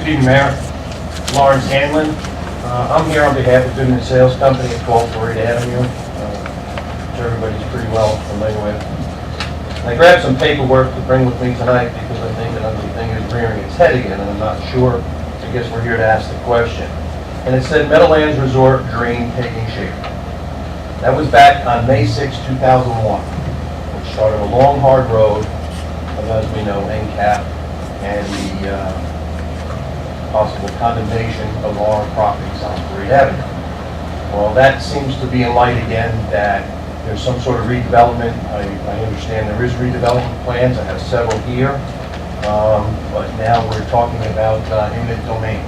Steve Mayor, Lawrence Hanlon. I'm here on behalf of Eminent Sales Company at 1248 Avenue, which everybody's pretty well familiar with. I grabbed some paperwork to bring with me tonight because I think an ugly thing is rearing its head again, and I'm not sure. I guess we're here to ask the question. And it said Meadowlands Resort Dream taking shape. That was back on May 6, 2001, which started a long, hard road of, as we know, NCAP and the possible condemnation of our properties on Parade Avenue. Well, that seems to be in light again that there's some sort of redevelopment. I understand there is redevelopment plans. I have several here. But now we're talking about eminent domain.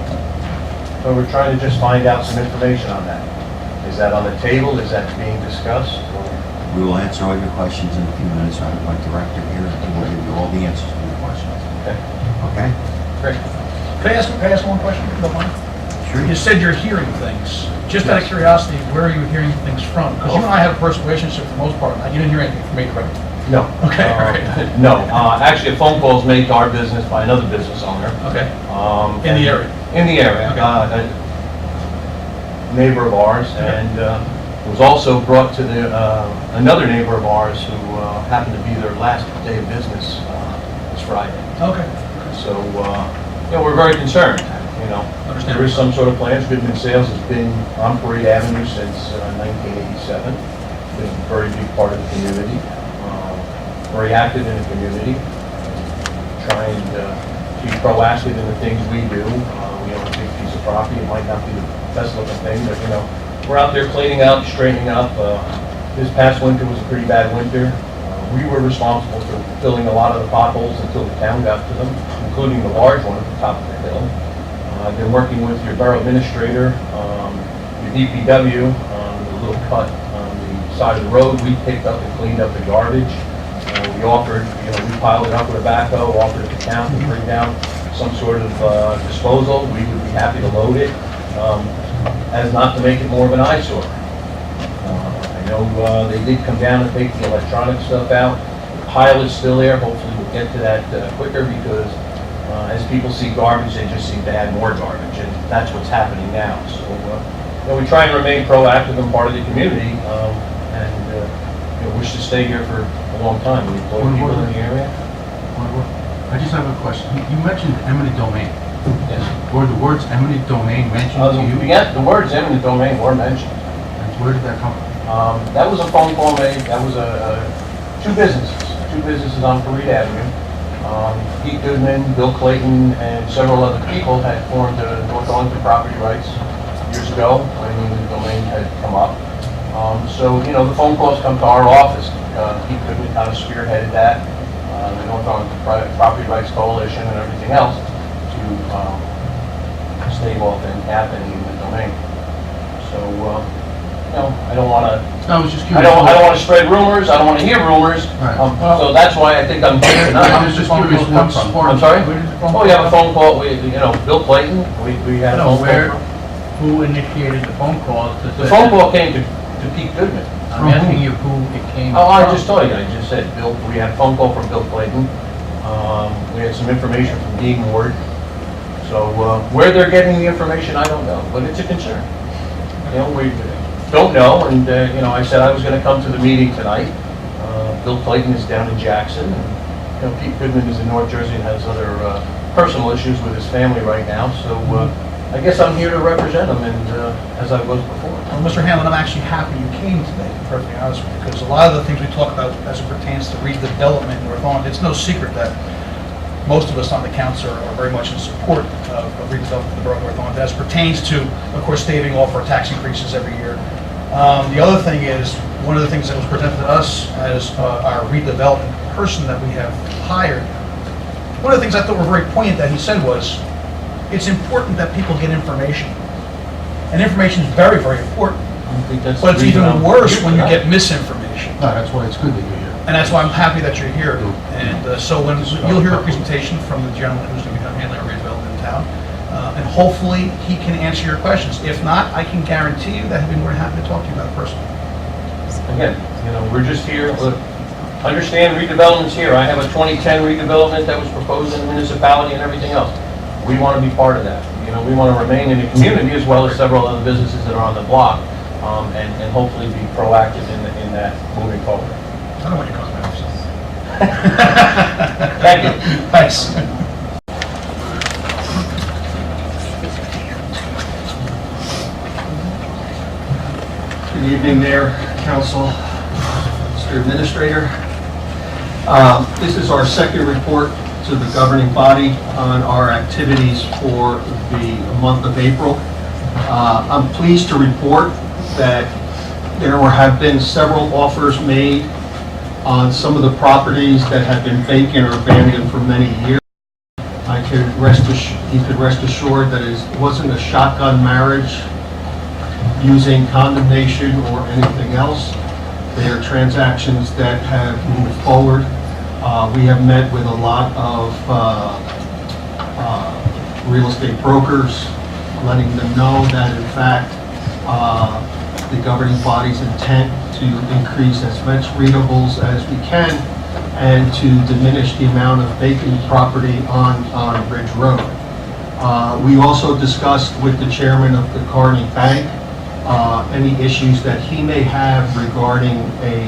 So we're trying to just find out some information on that. Is that on the table? Is that being discussed? Or? We will answer all your questions in a few minutes. I have my director here and we'll give you all the answers to your questions. Okay. Okay? Great. Can I ask one question, if you don't mind? Sure. You said you're hearing things. Just out of curiosity, where are you hearing things from? Because you and I have a personal relationship for the most part. You didn't hear anything from me, correct? No. Okay, all right. No. Actually, a phone call was made to our business by another business owner. Okay. In the area? In the area. Okay. A neighbor of ours, and it was also brought to another neighbor of ours who happened to be their last day of business this Friday. Okay. So, we're very concerned. Understand. There is some sort of plans. Goodman Sales has been on Parade Avenue since 1987. Been a very big part of the community. Very active in the community. Trying to be proactive in the things we do. We own a big piece of property. It might not be the best looking thing, but we're out there cleaning up, straightening up. This past winter was a pretty bad winter. We were responsible for filling a lot of the potholes until the town got to them, including the large one at the top of the hill. I've been working with your borough administrator, your DPW, the little cut on the side of the road. We picked up and cleaned up the garbage. We offered, we piled it up with a backhoe, offered it to town to bring down some sort of disposal. We would be happy to load it, as not to make it more of an eyesore. I know they did come down and take the electronic stuff out. The pile is still there. Hopefully we'll get to that quicker because as people see garbage, they just seem to add more garbage, and that's what's happening now. So we try and remain proactive and part of the community, and wish to stay here for a long time. We employ people in the area. I just have a question. You mentioned eminent domain. Yes. Were the words eminent domain mentioned to you? Yes, the words eminent domain were mentioned. And where did that come from? That was a phone call made. That was two businesses on Parade Avenue. Pete Goodman, Bill Clayton, and several other people had formed the North Arlington Property Rights years ago when the domain had come up. So the phone calls come to our office. Pete Goodman kind of spearheaded that, the North Arlington Property Rights Coalition and everything else to stave off NCAP and the domain. So I don't want to. I was just I curious. don't want to spread rumors. I don't want to hear rumors. Right. So that's why I think I'm here tonight. I was just curious what sparked. I'm sorry? Where did the phone Oh, we have a phone call. Bill Clayton. We had a phone call. Who initiated the phone call? The phone call came to Pete Goodman. I'm asking you who it came Oh, from. I just told you. I just said Bill. We had a phone call from Bill Clayton. We had some information from Dean Ward. So where they're getting the information, I don't know, but it's a concern. We don't know, and I said I was going to come to the meeting tonight. Bill Clayton is down in Jackson, and Pete Goodman is in North Jersey and has other personal issues with his family right now. So I guess I'm here to represent him, and as I was before. Well, Mr. Hanlon, I'm actually happy you came today, to be perfectly honest with you, because a lot of the things we talk about as it pertains to redevelopment in North Arlington, it's no secret that most of us on the council are very much in support of redevelopment of the borough of North Arlington as pertains to, of course, staving off our tax increases every year. The other thing is, one of the things that was presented to us as our redevelopment person that we have hired, one of the things I thought were very poignant that he said was, it's important that people get information. And information is very, very important. But it's even worse when you get misinformation. No, that's why it's good that you're here. And that's why I'm happy that you're here. And so when you'll hear a presentation from the gentleman who's going to be handling our redevelopment in town, and hopefully he can answer your questions. If not, I can guarantee you that he'd be more than happy to talk to you about it personally. Again, we're just here. Look, understand redevelopment's here. I have a 2010 redevelopment that was proposed in the municipality and everything else. we want to be part of that. You know, we want to remain in the community as well as several other businesses that are on the block, and hopefully be proactive in that moving forward. I don't want you to come to my office. Thank you. Thanks. Good evening, Mayor, Council, Mr. Administrator. This is our second report to the governing body on our activities for the month of April. I'm pleased to report that there have been several offers made on some of the properties that have been vacant or abandoned for many years. You could rest assured that it wasn't a shotgun marriage using condemnation or anything else. They are transactions that have moved forward. We have met with a lot of real estate brokers, letting them know that in fact the governing body's intent to increase as much readables as we can and to diminish the amount of vacant property on Ridge Road. We also discussed with the chairman of the Carney Bank any issues that he may have regarding the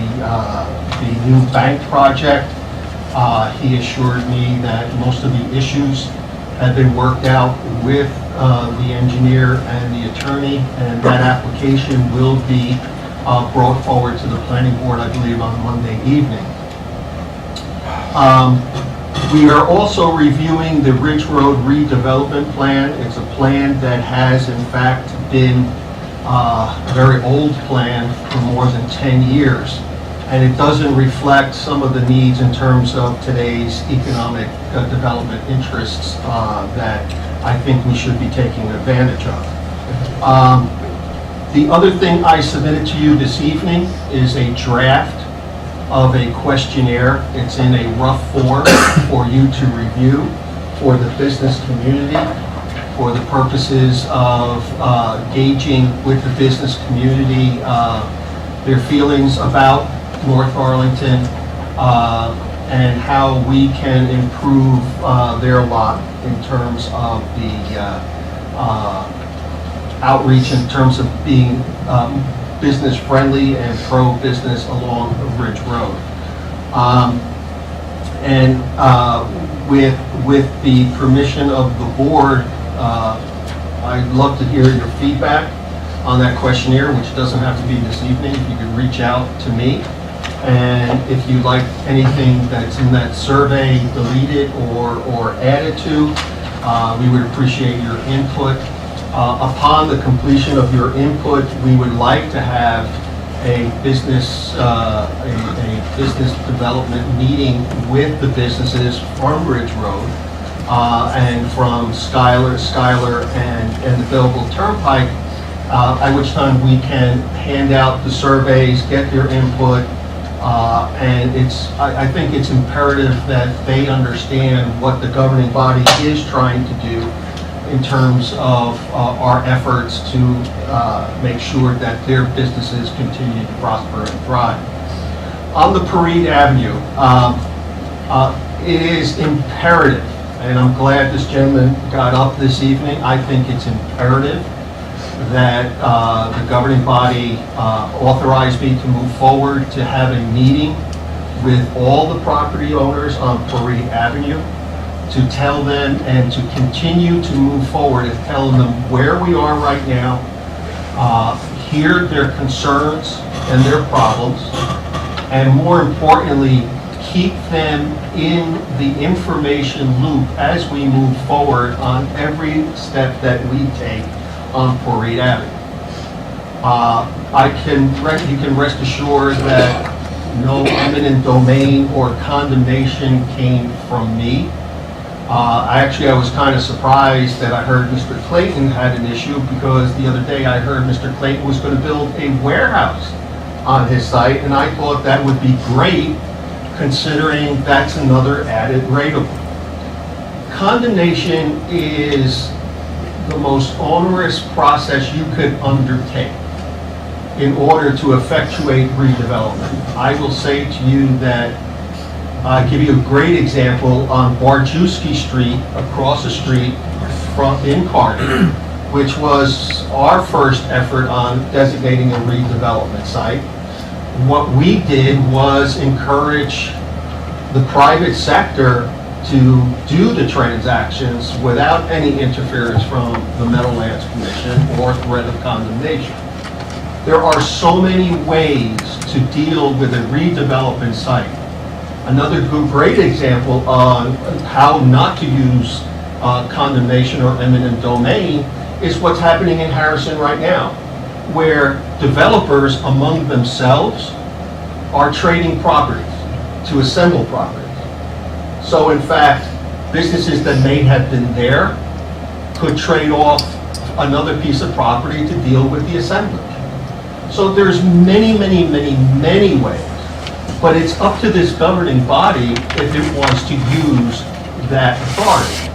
new bank project. He assured me that most of the issues have been worked out with the engineer and the attorney, and that application will be brought forward to the planning board, I believe, on Monday evening. We are also reviewing the Ridge Road redevelopment plan. It's a plan that has in fact been a very old plan for more than 10 years, and it doesn't reflect some of the needs in terms of today's economic development interests that I think we should be taking advantage of. The other thing I submitted to you this evening is a draft of a questionnaire. It's in a rough form for you to review for the business community, for the purposes of gauging with the business community their feelings about North Arlington and how we can improve their lot in terms of the outreach, in terms of being business friendly and pro-business along Ridge Road. With the permission of the board, I'd love to hear your feedback on that questionnaire, which doesn't have to be this evening. If you could reach out to me, and if you'd like anything that's in that survey deleted or added to, we would appreciate your input. Upon the completion of your input, we would like to have a business development meeting with the businesses from Ridge Road and from Schuyler and the Belleville Turnpike, at which time we can hand out the surveys, get their input, and I think it's imperative that they understand what the governing body is trying to do in terms of our efforts to make sure that their businesses continue to prosper and thrive. On the Parade Avenue, it is imperative, and I'm glad this gentleman got up this evening. I think it's imperative that the governing body authorized me to move forward to have a meeting with all the property owners on Parade Avenue to tell them and to continue to move forward and telling them where we are right now, hear their concerns and their problems, and more importantly, keep them in the information loop as we move forward on every step that we take on Parade Avenue. You can rest assured that no eminent domain or condemnation came from me. I was kind of surprised that I heard Mr. Clayton had an issue, because the other day I heard Mr. Clayton was going to build a warehouse on his site, and I thought that would be great, considering that's another added rateable. Condemnation is the most onerous process you could undertake in order to effectuate redevelopment. I will say to you that I'll give you a great example on Barjewski Street, across the street in Kearney, which was our first effort on designating a redevelopment site. What we did was encourage the private sector to do the transactions without any interference from the Meadowlands Commission or threat of condemnation. There are so many ways to deal with a redevelopment site. Another great example on how not to use condemnation or eminent domain is what's happening in Harrison right now, where developers among themselves are trading properties to assemble properties. So in fact, businesses that may have been there could trade off another piece of property to deal with the assemblage. So there's many ways, but it's up to this governing body if it wants to use that authority.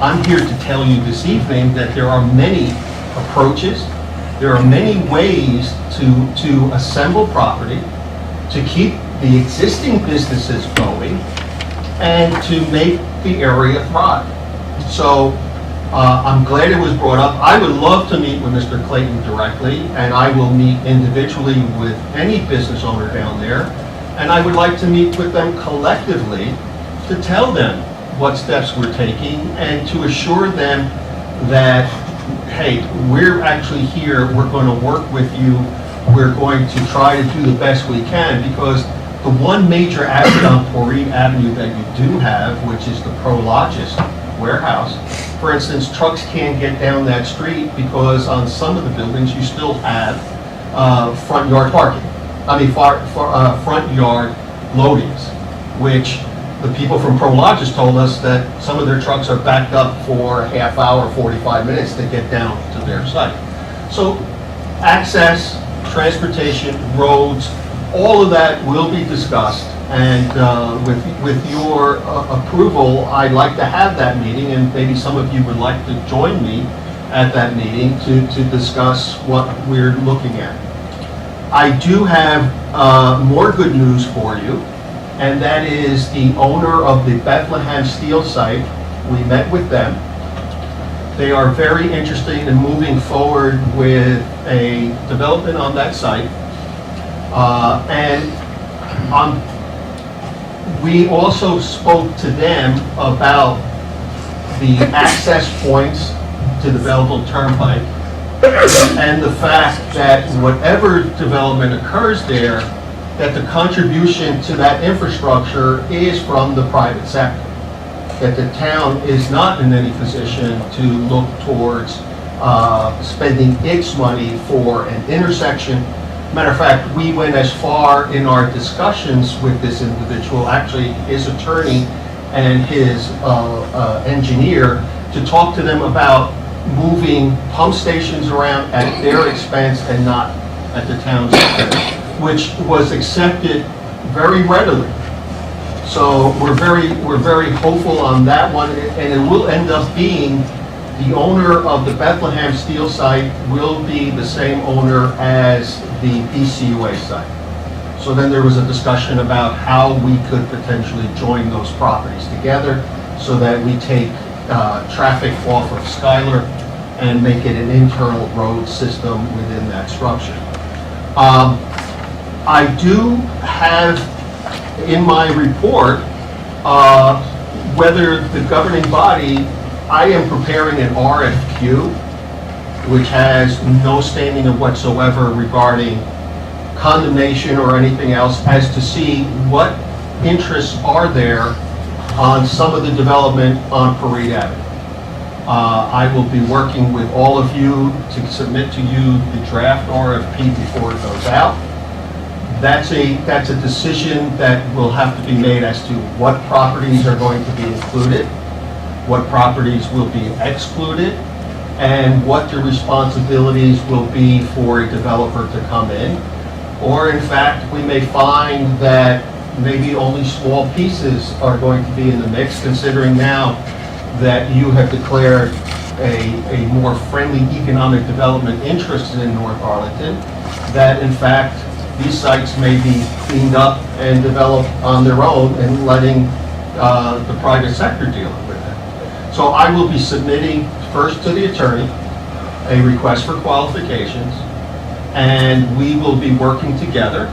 I'm here to tell you this evening that there are many approaches, there are many ways to assemble property, to keep the existing businesses going, and to make the area thrive. So I'm glad it was brought up. I would love to meet with Mr. Clayton directly, and I will meet individually with any business owner down there. And I would like to meet with them collectively to tell them what steps we're taking and to assure them that, hey, we're actually here, we're going to work with you, we're going to try to do the best we can, because the one major asset on Porreet Avenue that you do have, which is the Prologis warehouse, for instance, trucks can't get down that street because on some of the buildings you still have front yard parking. Front yard loadings, which the people from Prologis told us that some of their trucks are backed up for a half hour, 45 minutes to get down to their site. So access, transportation, roads, all of that will be discussed, and with your approval, I'd like to have that meeting, and maybe some of you would like to join me at that meeting to discuss what we're looking at. I do have more good news for you, and that is the owner of the Bethlehem Steel site. We met with them. They are very interested in moving forward with a development on that site. We also spoke to them about the access points to the Belleville Turnpike and the fact that whatever development occurs there, that the contribution to that infrastructure is from the private sector. That the town is not in any position to look towards spending its money for an intersection. Matter of fact, we went as far in our discussions with this individual, actually his attorney and his engineer, to talk to them about moving pump stations around at their expense and not at the town's expense, which was accepted very readily. So we're very hopeful on that one, and it will end up being the owner of the Bethlehem Steel site will be the same owner as the BCUA site. So then there was a discussion about how we could potentially join those properties together so that we take traffic off of Schuyler and make it an internal road system within that structure. I do have in my report whether the governing body, I am preparing an RFQ which has no standing whatsoever regarding condemnation or anything else, as to see what interests are there on some of the development on Porreet Avenue. I will be working with all of you to submit to you the draft RFP before it goes out. That's a decision that will have to be made as to what properties are going to be included, what properties will be excluded, and what the responsibilities will be for a developer to come in. Or in fact, we may find that maybe only small pieces are going to be in the mix, considering now that you have declared a more friendly economic development interest in North Arlington, that in fact these sites may be cleaned up and developed on their own and letting the private sector deal with it. So I will be submitting first to the attorney a request for qualifications, and we will be working together,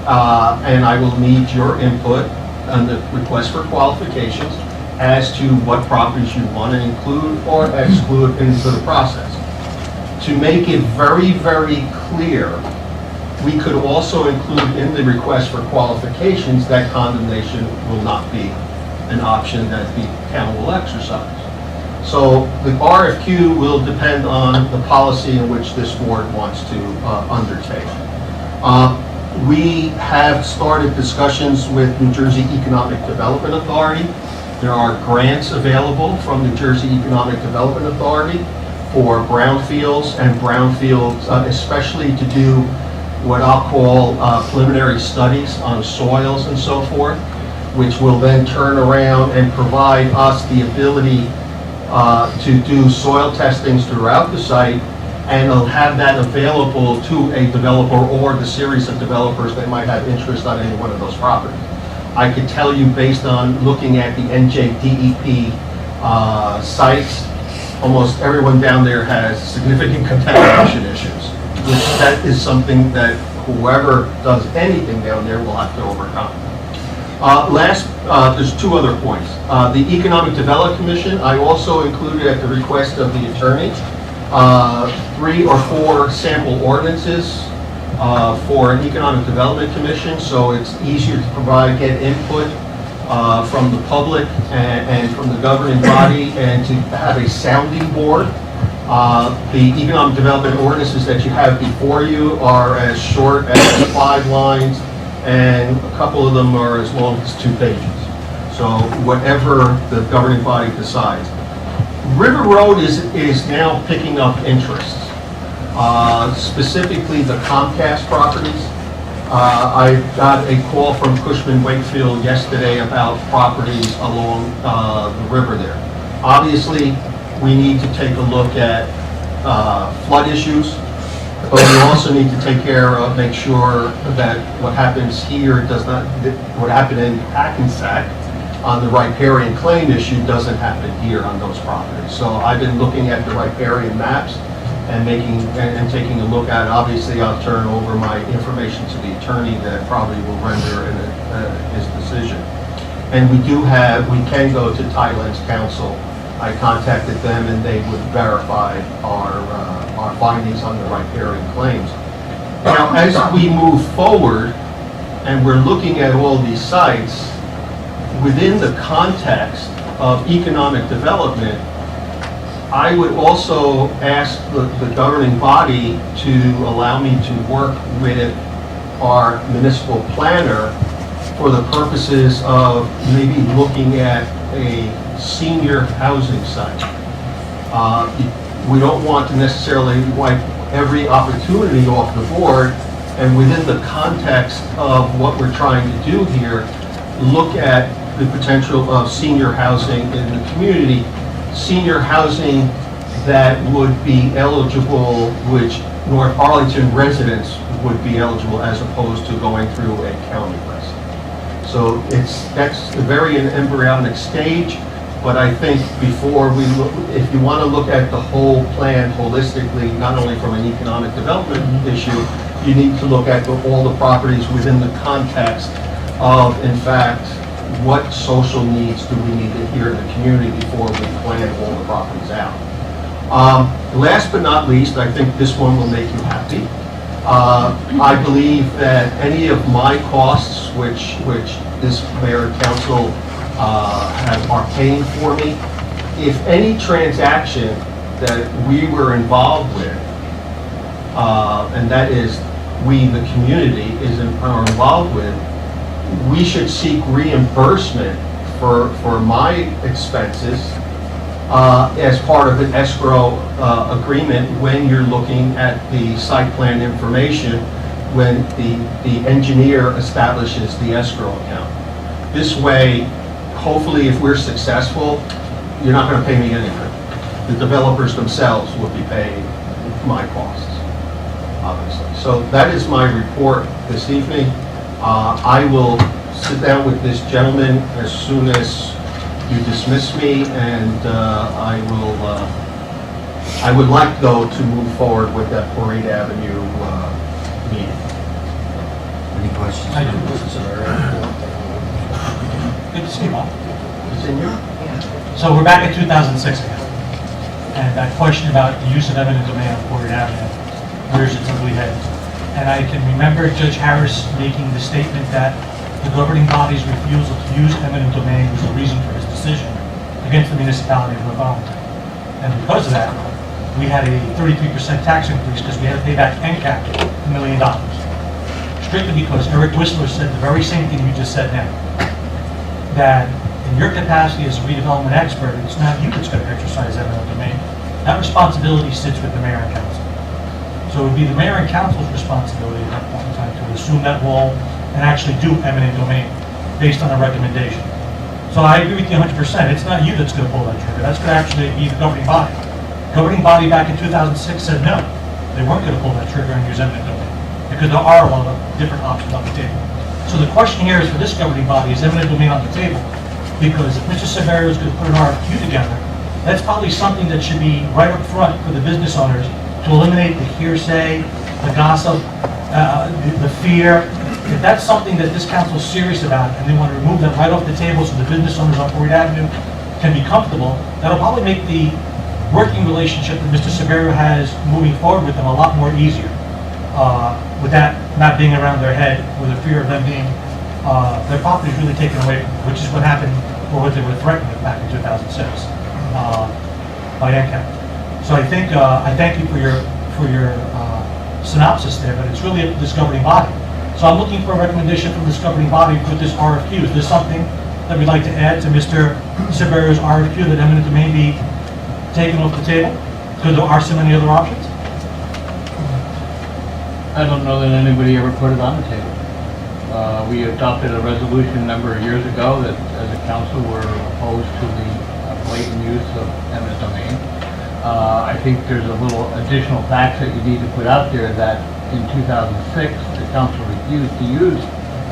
and I will need your input on the request for qualifications as to what properties you want to include or exclude into the process. To make it very, very clear, we could also include in the request for qualifications that condemnation will not be an option that the town will exercise. So the RFQ will depend on the policy in which this board wants to undertake. We have started discussions with New Jersey Economic Development Authority. There are grants available from New Jersey Economic Development Authority for brownfields, and brownfields especially to do what I'll call preliminary studies on soils and so forth, which will then turn around and provide us the ability to do soil testings throughout the site, and they'll have that available to a developer or the series of developers that might have interest on any one of those properties. I could tell you, based on looking at the NJDEP sites, almost everyone down there has significant contamination issues, which that is something that whoever does anything down there will have to overcome. There's two other points. The Economic Development Commission, I also included at the request of the attorney, 3 or 4 sample ordinances for an Economic Development Commission, so it's easier to get input from the public and from the governing body, and to have a sounding board. The economic development ordinances that you have before you are as short as 5 lines, and a couple of them are as long as 2 pages. So whatever the governing body decides. River Road is now picking up interest, specifically the Comcast properties. I got a call from Cushman Wakefield yesterday about properties along the river there. Obviously, we need to take a look at flood issues, but we also need to take care of, make sure that what happens here does not, what happened in Hackensack on the riparian claim issue doesn't happen here on those properties. So I've been looking at the riparian maps and taking a look at it. Obviously, I'll turn over my information to the attorney that probably will render his decision. And we can go to Thailand's council. I contacted them and they would verify our findings on the riparian claims. Now, as we move forward and we're looking at all these sites, within the context of economic development, I would also ask the governing body to allow me to work with our municipal planner for the purposes of maybe looking at a senior housing site. We don't want to necessarily wipe every opportunity off the board, and within the context of what we're trying to do here, look at the potential of senior housing in the community. Senior housing that would be eligible, which North Arlington residents would be eligible, as opposed to going through a county list. So that's a very embryonic stage, but I think before we look, if you want to look at the whole plan holistically, not only from an economic development issue, you need to look at all the properties within the context of, in fact, what social needs do we need here in the community before we plan all the properties out. Last but not least, I think this one will make you happy. I believe that any of my costs, which this mayor and council are paying for me, if any transaction that we were involved with, and that is we, the community, are involved with, we should seek reimbursement for my expenses as part of an escrow agreement when you're looking at the site plan information, when the engineer establishes the escrow account. This way, hopefully, if we're successful, you're not going to pay me anything. The developers themselves will be paying my costs, obviously. So that is my report this evening. I will sit down with this gentleman as soon as you dismiss me, and I would like, though, to move forward with that Parade Avenue meeting. Any questions? I do. Good to see you, Bob. Continue. So we're back at 2006 again. And that question about the use of eminent domain on Porter Avenue rears its ugly head. And I can remember Judge Harris making the statement that the governing body's refusal to use eminent domain was the reason for his decision against the municipality of North Arlington. And because of that, we had a 33% tax increase because we had to pay back NCAP $1 million. Strictly because Eric Whistler said the very same thing you just said now. That in your capacity as a redevelopment expert, it's not you that's going to exercise eminent domain. That responsibility sits with the mayor and council. So it would be the mayor and council's responsibility at that point in time to assume that role and actually do eminent domain based on a recommendation. So I agree with you 100%. It's not you that's going to pull that trigger. That's going to actually be the governing body. Governing body back in 2006 said no. They weren't going to pull that trigger and use eminent domain because there are a lot of different options on the table. So the question here is for this governing body, is eminent domain on the table? Because if Mr. Severio is going to put an RFQ together, that's probably something that should be right up front for the business owners to eliminate the hearsay, the gossip, the fear. If that's something that this council is serious about and they want to remove that right off the table so the business owners on Ford Avenue can be comfortable, that'll probably make the working relationship that Mr. Severio has moving forward with them a lot more easier. With that not being around their head, with the fear of them being, their property is really taken away from them, which is what happened, or what they were threatened with back in 2006 by NCAP. So I think, I thank you for your synopsis there, but it's really up to this governing body. So I'm looking for a recommendation from this governing body with this RFQ. Is this something that we'd like to add to Mr. Severio's RFQ, that eminent domain be taken off the table? Because there are so many other options. I don't know that anybody ever put it on the table. We adopted a resolution a number of years ago that as a council we're opposed to the blatant use of eminent domain. I think there's a little additional facts that you need to put out there that in 2006 the council refused to use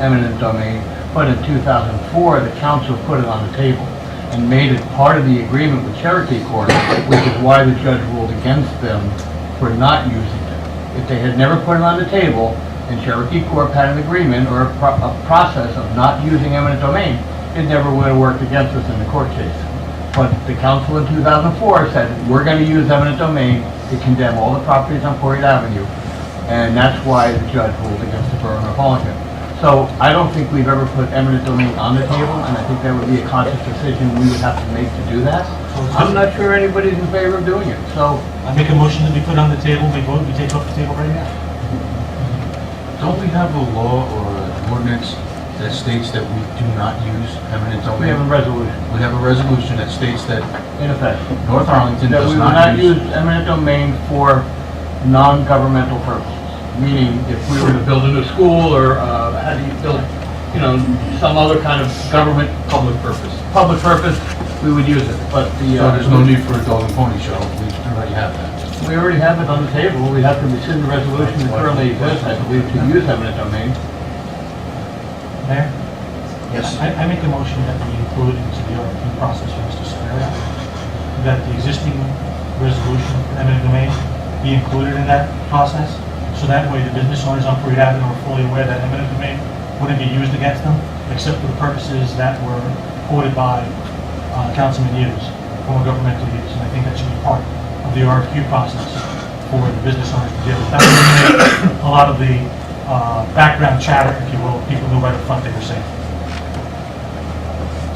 eminent domain, but in 2004 the council put it on the table and made it part of the agreement with Cherokee Court, which is why the judge ruled against them for not using it. If they had never put it on the table and Cherokee Court had an agreement or a process of not using eminent domain, it never would have worked against us in the court case. But the council in 2004 said, we're going to use eminent domain to condemn all the properties on Porritt Avenue, and that's why the judge ruled against the borough of Arlington. So I don't think we've ever put eminent domain on the table, and I think that would be a conscious decision we would have to make to do that. I'm not sure anybody's in favor of doing it, so. I make a motion that we put on the table, we vote, we take off the table right now. Don't we have a law or an ordinance that states that we do not use eminent We have a domain? resolution, We have a resolution that states that in effect, North Arlington that does we will not not use. use eminent domain for non-governmental purposes. Meaning, if we were to build a new school, or how do you build, some other kind of government Public purpose. public purpose, we would use it. But the So there's no need for a dog and pony show, we already have that. we already have it on the table. We have to rescind the resolution that currently exists, I believe, to use eminent domain. Mayor? Yes. I make a motion that we include into the RFP process for Mr. Severio, that the existing resolution for eminent domain be included in that process, so that way the business owners on Parade Avenue are fully aware that eminent domain wouldn't be used against them, except for the purposes that were quoted by Councilman Hughes, former governmental use, and I think that should be part of the RFQ process for the business owners to deal with. That would eliminate a lot of the background chatter, if you will, people knew right up front they were safe.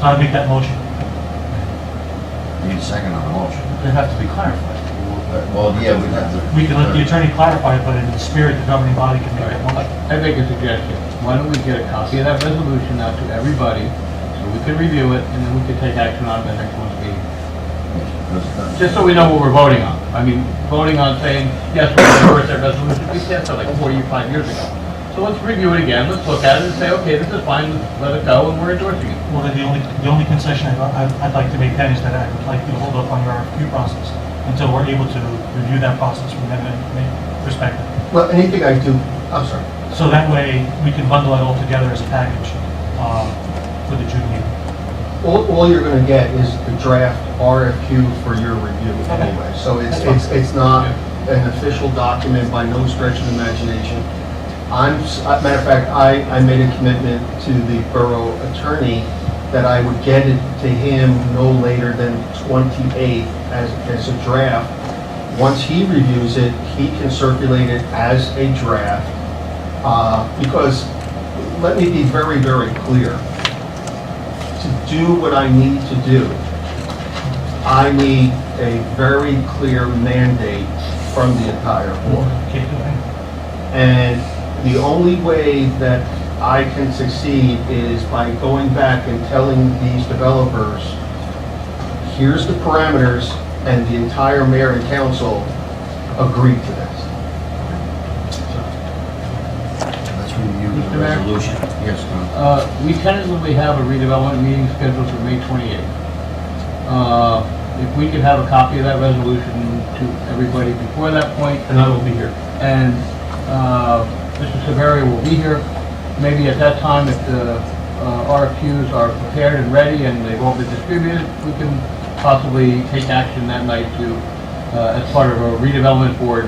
So I'd make that motion. Need a second on the motion. They have to be clarified. Well, yeah, we'd have to. We can let the attorney clarify it, but in the spirit, the governing body can make that motion. I make a suggestion. Why don't we get a copy of that resolution out to everybody, so we can review it, and then we can take action on it at the next month's meeting? Just so we know what we're voting on. I mean, voting on saying, yes, we're going to endorse that resolution, we passed that like 45 years ago. So let's review it again, let's look at it and say, okay, this is fine, let's let it go, and we're endorsing it. Well, then the only concession I'd like to make then is that I would like you to hold up on your RFQ process until we're able to review that process from an eminent perspective. Well, anything I do, I'm sorry. So that way, we can bundle it all together as a package for the June meeting. all you're gonna get is the draft RFQ for your review anyway. So it's not an official document by no stretch of the imagination. Matter of fact, I made a commitment to the borough attorney that I would get it to him no later than 28th as a draft. Once he reviews it, he can circulate it as a draft. Because, let me be very, very clear. To do what I need to do, I need a very clear mandate from the entire board. And the only way that I can succeed is by going back and telling these developers, here's the parameters, and the entire mayor and council agreed to this. Let's review Mr. the Mayor? resolution. Yes, Tom. We tentatively have a redevelopment meeting scheduled for May 28th. If we could have a copy of that resolution to everybody before that point, And I will be here. and Mr. Severia will be here. Maybe at that time, if the RFQs are prepared and ready and they've all been distributed, we can possibly take action that night to, as part of a redevelopment board,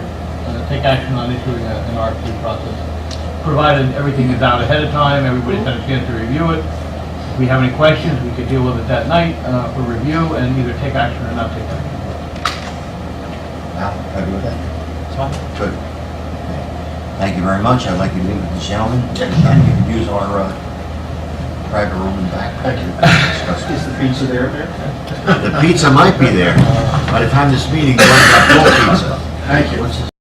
take action on issuing an RFQ process. Provided everything is out ahead of time, everybody's had a chance to review it. If we have any questions, we could deal with it that night for review and either take action or not take action. Al, happy with that? Good. Okay. Thank you very much. I'd like you to meet with the gentleman. You can use our private room in the back. Thank you. Discuss Is the pizza there, Mayor? The pizza might be there. By the time this meeting, you'll have full pizza. Thank you. What's his